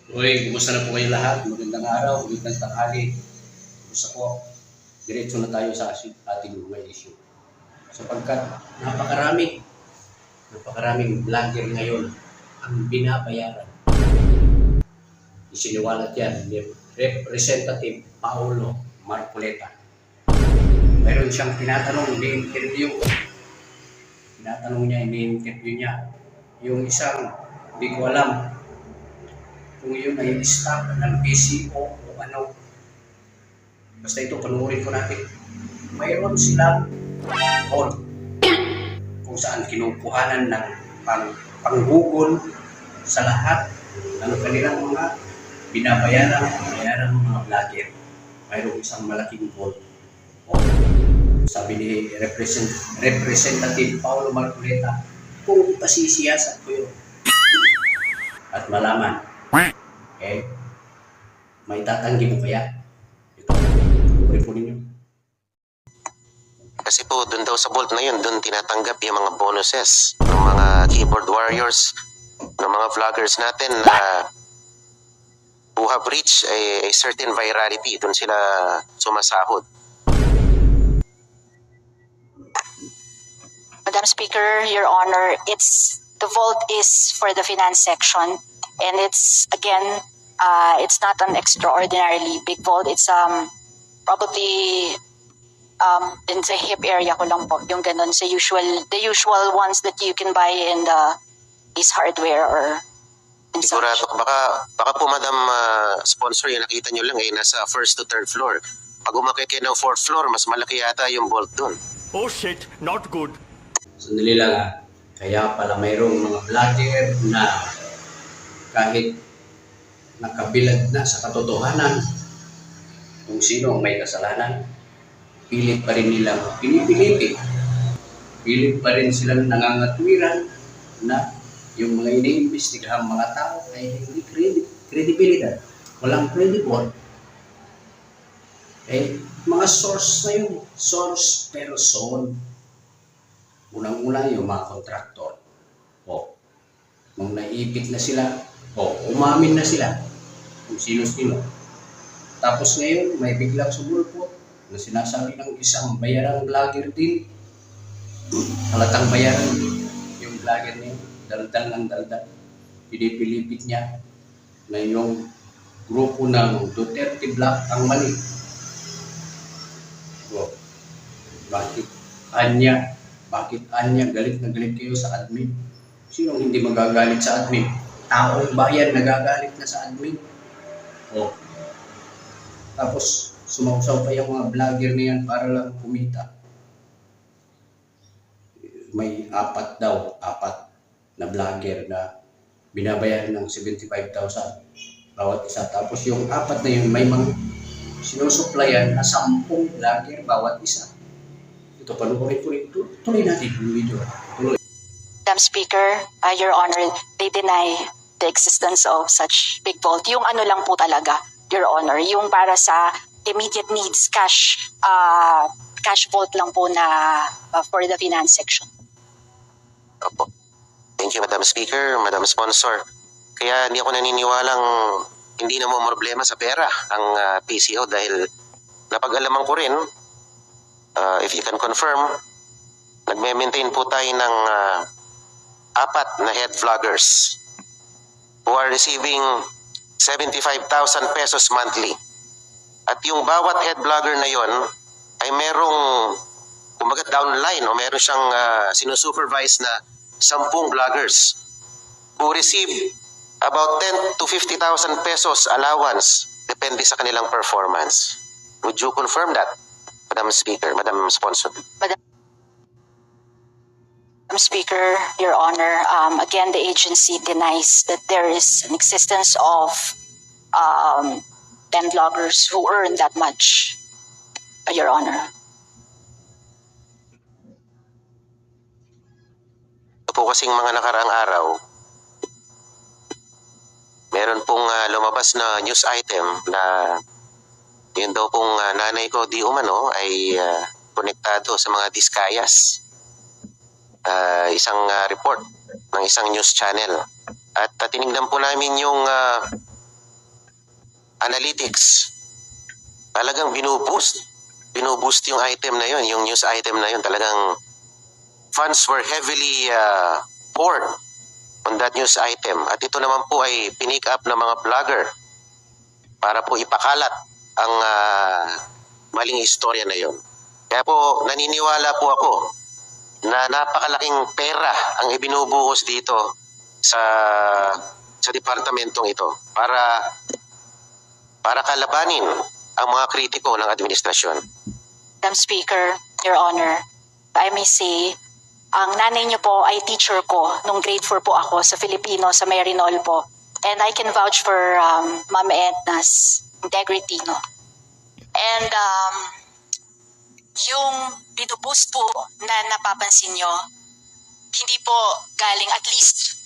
Uy, kumusta na po kayo lahat? Magandang araw, magandang tanghali. Gusto ko, diretso na tayo sa ating mga issue. Sapagkat napakaraming vlogger ngayon ang binabayaran. Isiniwalat yan ni Representative Paolo Marcoleta. Mayroon siyang tinatanong, ini-interview niya, yung isang, hindi ko alam, kung yun ay staff ng PCO o ano. Basta ito, panuorin ko natin. Mayroon silang hall kung saan kinukuhanan ng panghugol sa lahat ng kanilang mga binabayaran ng mga vlogger. Mayroon isang malaking hall. O, sabi ni Representative Paolo Marcoleta, kung pasisiyasat ko yun at malaman, may tatanggi mo kaya? Ito, panuorin po ninyo. Kasi po doon daw sa Bolt na yun, doon tinatanggap yung mga bonuses ng mga keyboard warriors, ng mga vloggers natin na who have reached a certain virality. Doon sila sumasahod. Madam Speaker, Your Honor, the vault is for the finance section, and it's not an extraordinarily big vault. It's probably in the hip area ko lang po, yung ganun sa the usual ones that you can buy in the Ace Hardware or in Sigurado, such. baka po Madam Sponsor, yung nakita nyo lang nasa first to third floor. Pag umakit kayo ng fourth floor, mas malaki yata yung vault doon. Oh shit, not good. Sandali lang ah. Kaya pala mayroong mga vlogger na kahit nakabilad na sa katotohanan kung sino ang may kasalanan, pilit pa rin nilang pinipilitin. Pilit pa rin silang nangangatwiran na yung mga iniimbestigahang mga tao ay hindi credibility. Walang credible. Mga source na yun. Source person. Unang-una yung mga kontraktor. Nung naipit na sila, umamin na sila kung sino-sino. Tapos ngayon, may biglang sumulpot na sinasabi ng isang bayarang vlogger din. Halatang bayaran yung vlogger niya, daldal ng daldal. Pinipilipit niya na yung grupo ng Duterte Black ang mali. Bakit anya galit na galit kayo sa admin? Sino hindi magagalit sa admin? Taong bayan nagagalit na sa admin. Tapos sumausaw pa yung mga vlogger na yan para lang kumita. May apat na vlogger na binabayaran ng 75,000 bawat isa. Tapos yung apat na yun, may mga sinusuplayan na 10 vlogger bawat isa. Ito, panuorin po rin. Tuloy natin yung video. Tuloy. Madam Speaker, Your Honor, they deny the existence of such big vault. Yung ano lang po talaga, Your Honor, yung para sa immediate needs, cash vault lang po na for the finance section. Opo. Thank you, Madam Speaker, Madam Sponsor. Kaya hindi ako naniniwalang hindi na mo problema sa pera ang PCO dahil napag-alaman ko rin, if you can confirm, nagme-maintain po tayo ng 4 na head vloggers who are receiving 75,000 pesos monthly. At yung bawat head vlogger na yon ay merong kumbaga downline o meron siyang sinusupervise na 10 vloggers who receive about 10 to 50,000 pesos allowance depende sa kanilang performance. Would you confirm that, Madam Speaker, Madam Sponsor? Madam Speaker, Your Honor, again, the agency denies that there is an existence of 10 vloggers who earn that much, Your Honor. Ito po kasing mga nakaraang araw, meron pong lumabas na news item na yun daw pong nanay ko di umano ay konektado sa mga diskayas. Isang report ng isang news channel. At tinignan po namin yung analytics. Talagang binuboost yung item na yun, yung news item na yun. Talagang funds were heavily poured on that news item. At ito naman po ay pinick up ng mga vlogger para po ipakalat ang maling istorya na yun. Kaya po naniniwala po ako na napakalaking pera ang ibinubuhos dito sa departamentong ito para kalabanin ang mga kritiko ng administrasyon. Madam Speaker, Your Honor, I may say, ang nanay niyo po ay teacher ko nung grade 4 po ako sa Filipino, sa Marinol po. And I can vouch for Ma'am Edna's integrity, no? And yung binuboost po na napapansin nyo, hindi po galing at least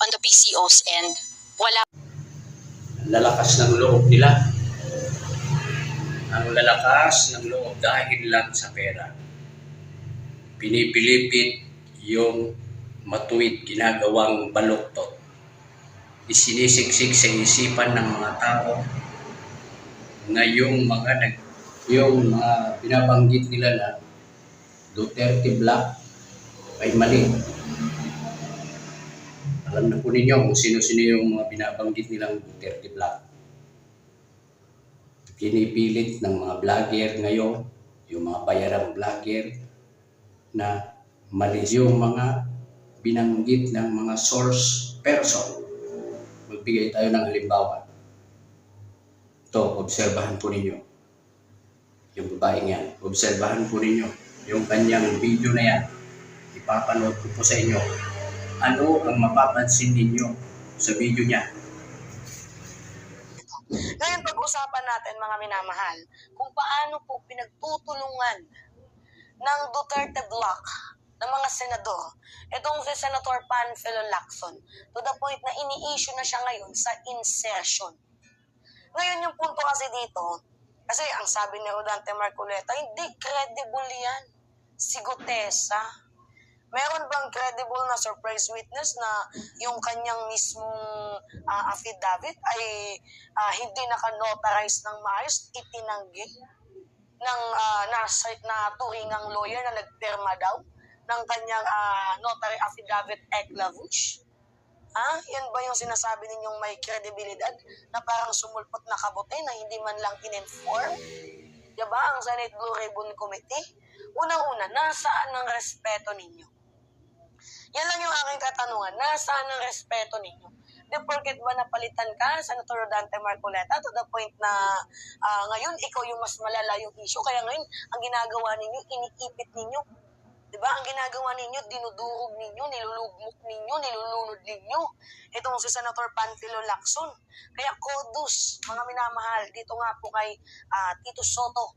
on the PCO's end. Wala Lalakas ng loob nila. Ang lalakas ng loob dahil lang sa pera. Pinipilipit yung matuwid ginagawang baluktot. Isinisiksik sa isipan ng mga tao na yung mga binabanggit nila na Duterte Black ay mali. Alam na po ninyo kung sino-sino yung mga binabanggit nilang Duterte Black. Pinipilit ng mga vlogger ngayon, yung mga bayarang vlogger, na mali yung mga binanggit ng mga source person. Magbigay tayo ng halimbawa. Ito, obserbahan po ninyo. Yung babaeng yan, obserbahan po ninyo. Yung kanyang video na yan, ipapanood ko po sa inyo. Ano ang mapapansin ninyo sa video niya? Ngayon, pag-usapan natin, mga minamahal, kung paano po pinagtutulungan ng Duterte Bloc, ng mga senador, itong si Senator Panfilo Lacson, to the point na ini-issue na siya ngayon sa insertion. Ngayon, yung punto kasi dito, kasi ang sabi ni Rodante Marcoleta, hindi credible yan si Gutesa. Meron bang credible na surprise witness na yung kanyang mismong affidavit ay hindi naka-notarize ng maayos, itinanggi ng na turingang lawyer na nagpirma daw ng kanyang notary affidavit eklavouche? Yan ba yung sinasabi ninyong may kredibilidad na parang sumulpot na kabote na hindi man lang in-inform? Diba ang Senate Blue Ribbon Committee? Unang-una, nasaan ang respeto ninyo? Yan lang yung aking katanungan. Nasaan ang respeto ninyo? Di porket ba napalitan ka, Senator Rodante Marcoleta, to the point na ngayon ikaw yung mas malala yung issue. Kaya ngayon, ang ginagawa ninyo, iniipit ninyo. Diba? Ang ginagawa ninyo, dinudurog ninyo, nilulugmok ninyo, nilulunod ninyo. Itong si Senator Panfilo Lacson. Kaya kudos, mga minamahal, dito nga po kay Tito Soto,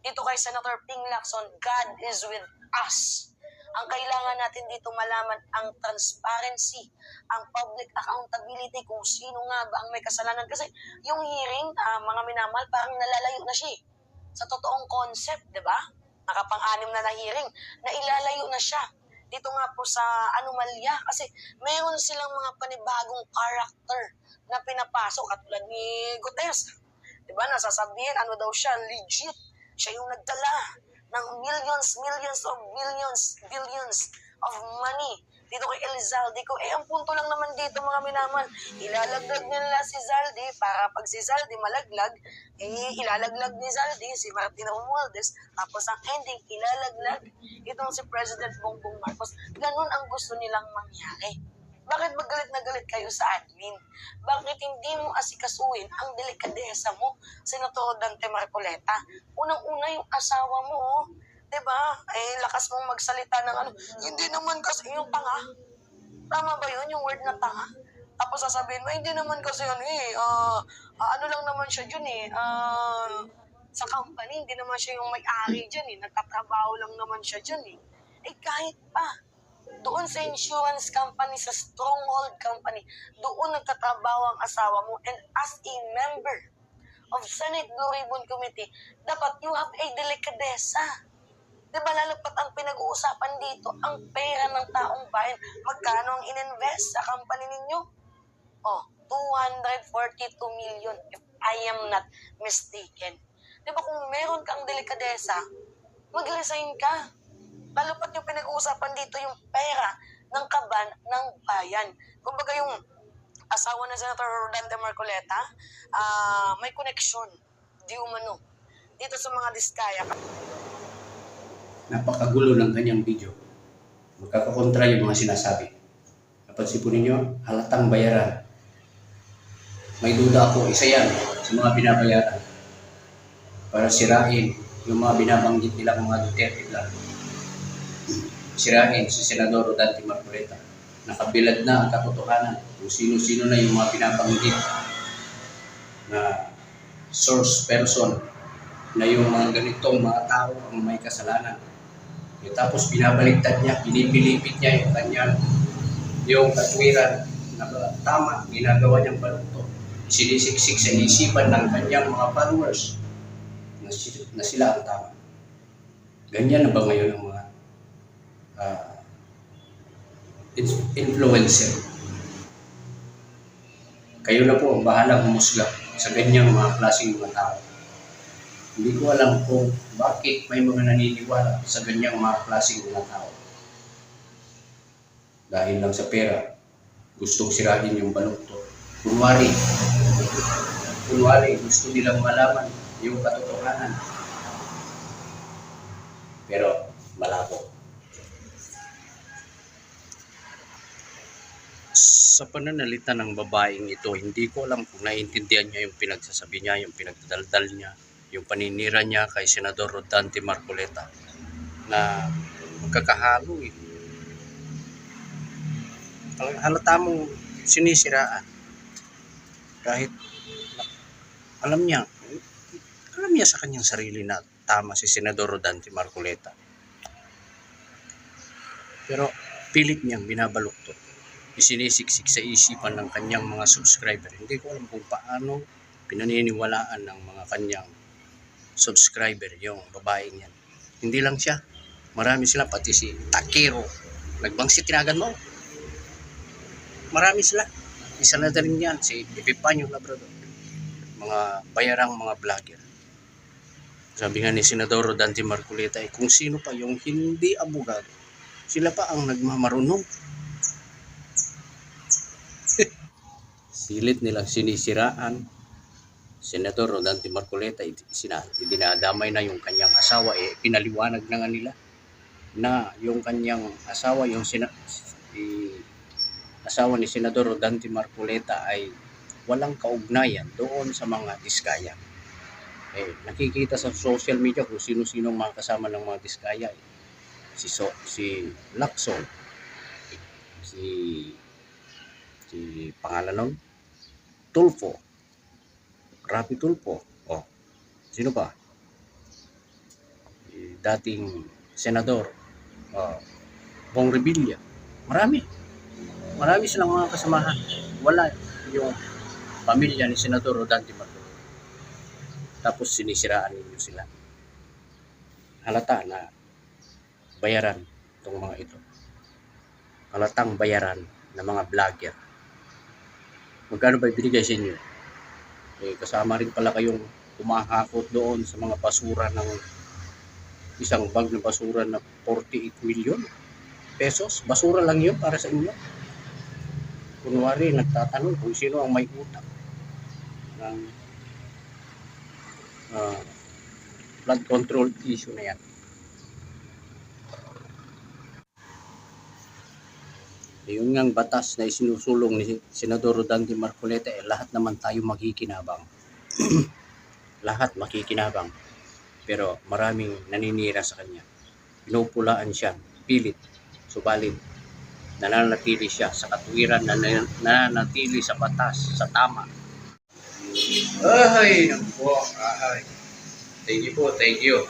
dito kay Senator Ping Lacson, God is with us. Ang kailangan natin dito malaman ang transparency, ang public accountability, kung sino nga ba ang may kasalanan. Kasi yung hearing, mga minamahal, parang nalalayo na siya sa totoong concept, di ba? Nakapang-anim na hearing, na ilalayo na siya dito nga po sa anomalya. Kasi mayroon silang mga panibagong character na pinapasok, katulad ni Gutesa. Di ba? Nasasabihin, ano daw siya, legit. Siya yung nagdala ng billions of money dito kay Elizalde ko. Ang punto lang naman dito, mga minaman, ilalaglag nila si Zaldi para pag si Zaldi malaglag, ilalaglag ni Zaldi si Martin Romualdez, tapos ang ending, ilalaglag itong si President Bongbong Marcos. Ganun ang gusto nilang mangyari. Bakit magalit na galit kayo sa admin? Bakit hindi mo asikasuhin ang delikadesa mo, Senator Dante Marcoleta? Unang-una yung asawa mo, diba? Lakas mong magsalita ng ano. Hindi naman kasi yung tanga. Tama ba yun, yung word na tanga? Tapos sasabihin mo, hindi naman kasi ano lang naman siya dyan sa company, hindi naman siya yung may-ari dyan nagtatrabaho lang naman siya dyan kahit pa, doon sa insurance company, sa Stronghold Company, doon nagtatrabaho ang asawa mo. And as a member of Senate Blue Ribbon Committee, dapat you have a delikadesa. Diba, lalo pat ang pinag-uusapan dito, ang pera ng taong bayan. Magkano ang ininvest sa company ninyo? 242 million. If I am not mistaken. Di ba kung meron kang delikadesa, mag-resign ka. Lalo pat yung pinag-uusapan dito yung pera ng kaban ng bayan. Kumbaga yung asawa ng Senator Rodante Marcoleta, may connection, di umano, dito sa mga diskaya. Napakagulo ng kanyang video. Magkakakontra yung mga sinasabi. Napansin po ninyo, halatang bayaran. May duda ako, isa yan sa mga binabayaran para sirain yung mga binabanggit nilang mga Duterte lang. Sirain si Senador Rodante Marcoleta. Nakabilad na ang katotohanan kung sino-sino na yung mga binabanggit na source person na yung mga ganitong mga tao ang may kasalanan. Tapos binabaliktad niya, pinipilipit niya yung kanyang yung katwiran na tama, ginagawa niyang balukto. Sinisiksik sa isipan ng kanyang mga followers na sila ang tama. Ganyan na ba ngayon ang mga influencer? Kayo na po ang bahalang humusga sa ganyang mga klaseng mga tao. Hindi ko alam kung bakit may mga naniniwala sa ganyang mga klaseng mga tao. Dahil lang sa pera, gustong sirahin yung balukto. Kunwari, gusto nilang malaman yung katotohanan. Pero malabo. Sa pananalita ng babaeng ito, hindi ko alam kung naiintindihan niya yung pinagsasabi niya, yung pinagdadaldal niya, yung paninira niya kay Senador Rodante Marcoleta na magkakahalo eh. Halata mong sinisiraan. Kahit alam niya sa kanyang sarili na tama si Senador Rodante Marcoleta. Pero pilit niyang binabaluktot. Isinisiksik sa isipan ng kanyang mga subscriber. Hindi ko alam kung paano pinaniniwalaan ng mga kanyang subscriber yung babaeng yan. Hindi lang siya. Marami sila, pati si Takero. Nagbangsit tinagan mo. Marami sila. Isa na rin yan, si Epipanyo Labrador. Mga bayarang mga vlogger. Sabi nga ni Senador Rodante Marcoleta, kung sino pa yung hindi abogado, sila pa ang nagmamarunong. Silit nilang sinisiraan Senador Rodante Marcoleta, dinadamay na yung kanyang asawa, pinaliwanag na nga nila na yung kanyang asawa, asawa ni Senador Rodante Marcoleta ay walang kaugnayan doon sa mga diskaya. Nakikita sa social media kung sino-sino mga kasama ng mga diskaya. Si Lacson, si pangalan nun, Tulfo, Rapi Tulfo, sino pa? Dating Senador Bong Revilla. Marami silang mga kasamahan. Wala yung pamilya ni Senador Rodante Marcoleta. Tapos sinisiraan ninyo sila. Halata na bayaran itong mga ito. Halatang bayaran ng mga vlogger. Magkano ba ibinigay sa inyo? Kasama rin pala kayong kumahakot doon sa mga basura ng isang bag na basura na 48 million pesos. Basura lang yun para sa inyo. Kunwari, nagtatanong kung sino ang may utang ng flood control issue na yan. Yung ngang batas na isinusulong ni Senador Rodante Marcoleta, lahat naman tayo makikinabang. Lahat makikinabang. Pero maraming naninira sa kanya. Pinupulaan siya, pilit, subalit, nananatili siya sa katwiran, nananatili sa batas, sa tama. Ay, naku po. Thank you po, thank you.